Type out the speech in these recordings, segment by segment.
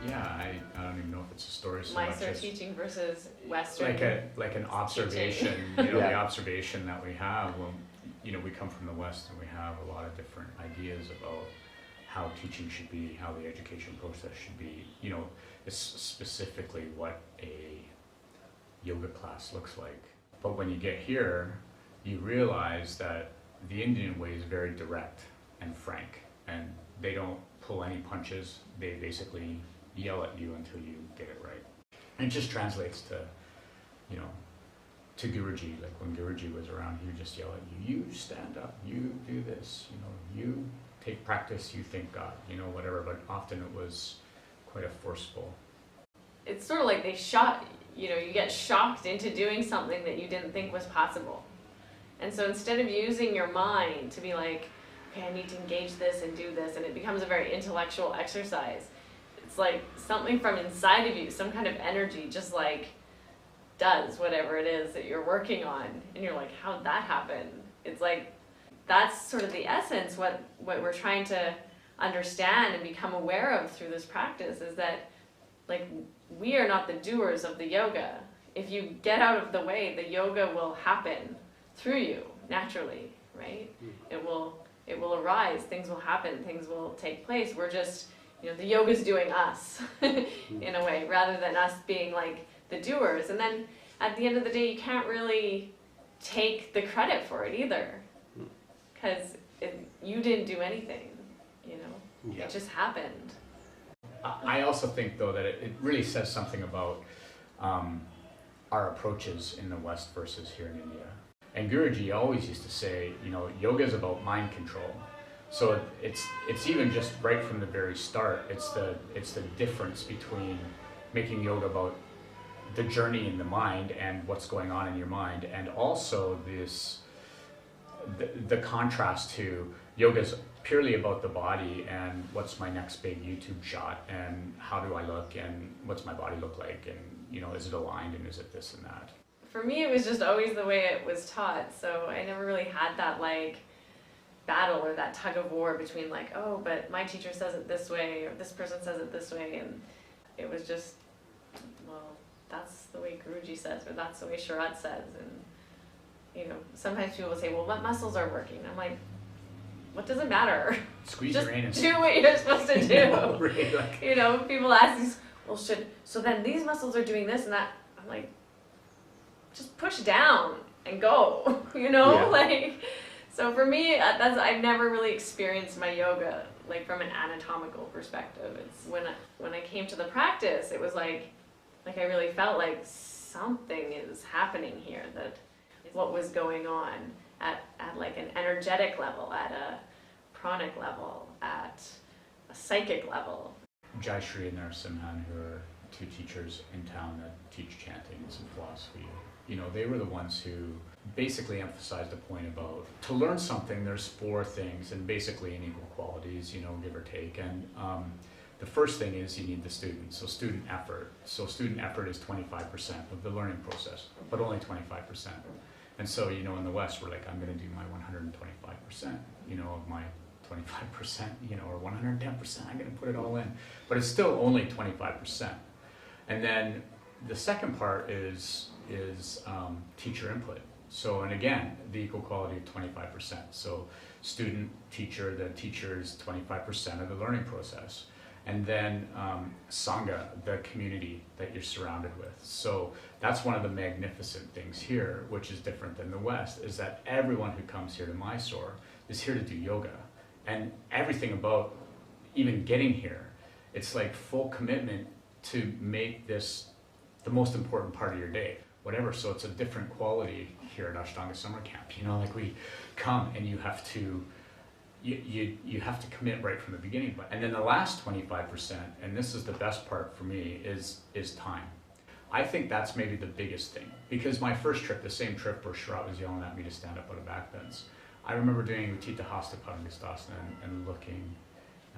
yeah, I don't even know if it's a story so much Mysore as teaching versus Western. like an observation, you know, the observation that we have when, you know, we come from the West and we have a lot of different ideas about how teaching should be, how the education process should be, you know, it's specifically what a yoga class looks like. But when you get here, you realize that the Indian way is very direct and frank, and they don't pull any punches. They basically yell at you until you get it right. And it just translates to, you know, to Guruji. Like when Guruji was around, he would just yell at you, you stand up, you do this, you know, you take practice, you thank God, you know, whatever. But often it was quite a forceful. It's sort of like you know, you get shocked into doing something that you didn't think was possible. And so instead of using your mind to be like, okay, I need to engage this and do this, and it becomes a very intellectual exercise, it's like something from inside of you, some kind of energy just like does whatever it is that you're working on. And you're like, how'd that happen? It's like, that's sort of the essence, what we're trying to understand and become aware of through this practice is that, like, we are not the doers of the yoga. If you get out of the way, the yoga will happen through you naturally, right? It will arise, things will happen, things will take place. We're just, you know, the yoga's doing us in a way, rather than us being like the doers. And then at the end of the day, you can't really take the credit for it either, because you didn't do anything, you know, it just happened. I also think, though, that it really says something about our approaches in the West versus here in India. And Guruji always used to say, you know, yoga is about mind control. So it's even just right from the very start. It's the difference between making yoga about the journey in the mind and what's going on in your mind, and also the contrast to yoga's purely about the body and what's my next big YouTube shot and how do I look and what's my body look like, and, you know, is it aligned and is it this and that. For me, it was just always the way it was taught, so I never really had that like battle or that tug of war between like, oh, but my teacher says it this way or this person says it this way, and it was just, well, that's the way Guruji says, or that's the way Sharat says. And, you know, sometimes people will say, well, what muscles are working? I'm like, what does it matter? Squeeze just your anus. do what you're supposed to do. No, really, like... You know, people ask these, well, so then these muscles are doing this and that. I'm like, just push down and go, you know? Like, so for me, I've never really experienced my yoga like from an anatomical perspective. It's when I came to the practice, it was like I really felt like something is happening here, that what was going on at like an energetic level, at a pranic level, at a psychic level. Jayashree and Narasimhan, who are two teachers in town that teach chanting and some philosophy, you know, they were the ones who basically emphasized the point about, to learn something, there's 4 things, and basically in equal qualities, you know, give or take. And the first thing is you need the student, so student effort. So student effort is 25% of the learning process, but only 25%. And so, you know, in the West, we're like, I'm going to do my 125%, you know, of my 25%, you know, or 110%, I'm going to put it all in. But it's still only 25%. And then the second part is teacher input. So, and again, the equal quality of 25%. So student, teacher, the teacher is 25% of the learning process. And then Sangha, the community that you're surrounded with. So that's one of the magnificent things here, which is different than the West, is that everyone who comes here to Mysore is here to do yoga. And everything about even getting here, it's like full commitment to make this the most important part of your day, whatever. So it's a different quality here at Ashtanga Summer Camp. You know, like we come and you have to you have to commit right from the beginning. And then the last 25%, and this is the best part for me, is time. I think that's maybe the biggest thing, because my first trip, the same trip where Sharat was yelling at me to stand up on a backbench, I remember doing Uttita Hasta Padangasthasana and looking,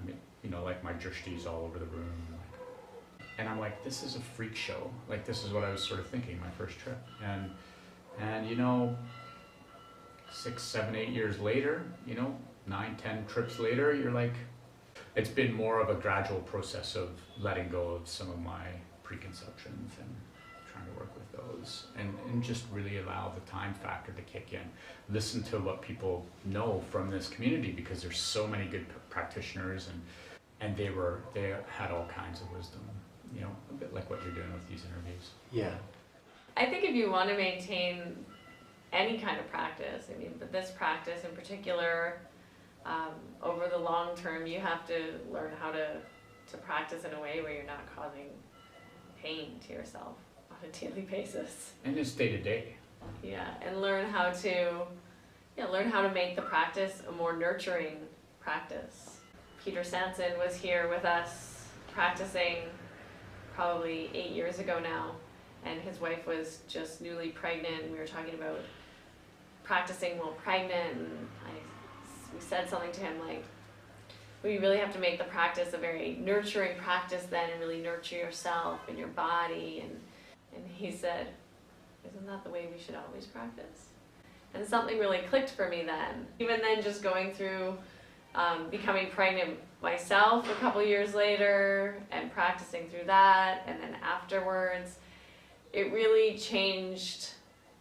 I mean, you know, like my drishtis all over the room. And I'm like, this is a freak show. Like, this is what I was sort of thinking my first trip. And you know, 6, 7, 8 years later, you know, 9, 10 trips later, you're like, it's been more of a gradual process of letting go of some of my preconceptions and trying to work with those, and just really allow the time factor to kick in. Listen to what people know from this community, because there's so many good practitioners, and they had all kinds of wisdom, you know, a bit like what you're doing with these interviews. Yeah. I think if you want to maintain any kind of practice, I mean, but this practice in particular, over the long term, you have to learn how to practice in a way where you're not causing pain to yourself on a daily basis. And it's day to day. Yeah, and learn how to make the practice a more nurturing practice. Peter Sanson was here with us practicing probably 8 years ago now, and his wife was just newly pregnant, and we were talking about practicing while pregnant, and we said something to him like, we really have to make the practice a very nurturing practice then, and really nurture yourself and your body, and he said, isn't that the way we should always practice? And something really clicked for me then. Even then, just going through becoming pregnant myself a couple years later and practicing through that, and then afterwards, it really changed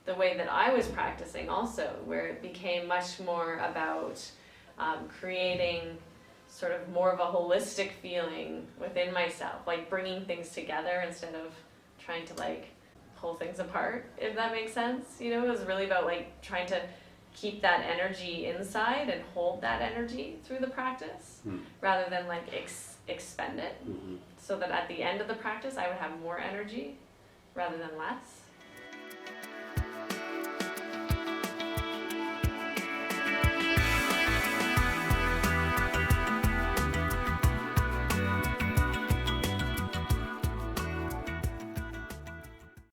the way that I was practicing also, where it became much more about creating sort of more of a holistic feeling within myself, like bringing things together instead of trying to like pull things apart, if that makes sense. You know, it was really about like trying to keep that energy inside and hold that energy through the practice rather than like expend it, so that at the end of the practice I would have more energy rather than less.